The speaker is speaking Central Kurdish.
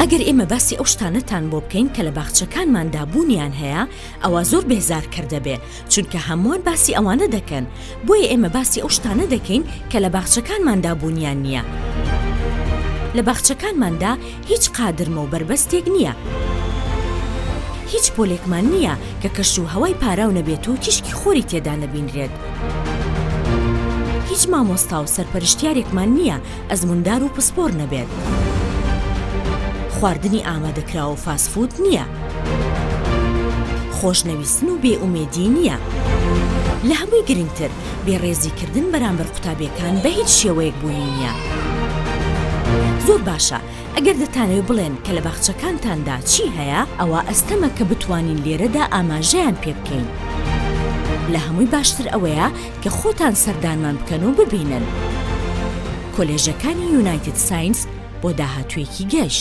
ئەگەر ئێمە باسی ئەو شتانەتان بۆ بکەین کە لە باخچەکانماندا بوونیان هەیە، ئەوە زۆر بێزار کردەبێ، چونکە هەمووان باسی ئەوانە دەکەن. بۆیە ئێمە باسی ئەو شتانە دەکەین کە لە باخچەکانماندا بوونیان نییە. لە باخچەکانماندا هیچ قادرمە و بربەستێک نییە. هیچ پۆلێکمان نییە کە کەش و هەوای پاراو نەبێت و تیشکی خۆری تێدا نەبینرێت. هیچ مامۆستا و سەرپەرشتیارێکمان نییە ئەزموندار و پسپۆر نەبێت. خواردنی ئامادەکراوە و فاسفود نییە. خۆشنەویستن و بێئومێدی نییە. لە هەمووی گرنگتر بێڕێزیکردن بەرامبەر قوتابیەکان بە هیچ شێوەیەک بوونی نییە. زۆر باشە، ئەگەر دەتانەوێت بڵێن کە لە باخچەکانتاندا چی هەیە، ئەوە ئەستەمە کە بتوانین لێرەدا ئاماژەیان پێ بکەین. لە هەمووی باشتر ئەوەیە کە خۆتان سەردانمان بکەن و ببینن. کۆلێژەکانی یونایتد ساینس بۆ داهاتوویەکی گەش.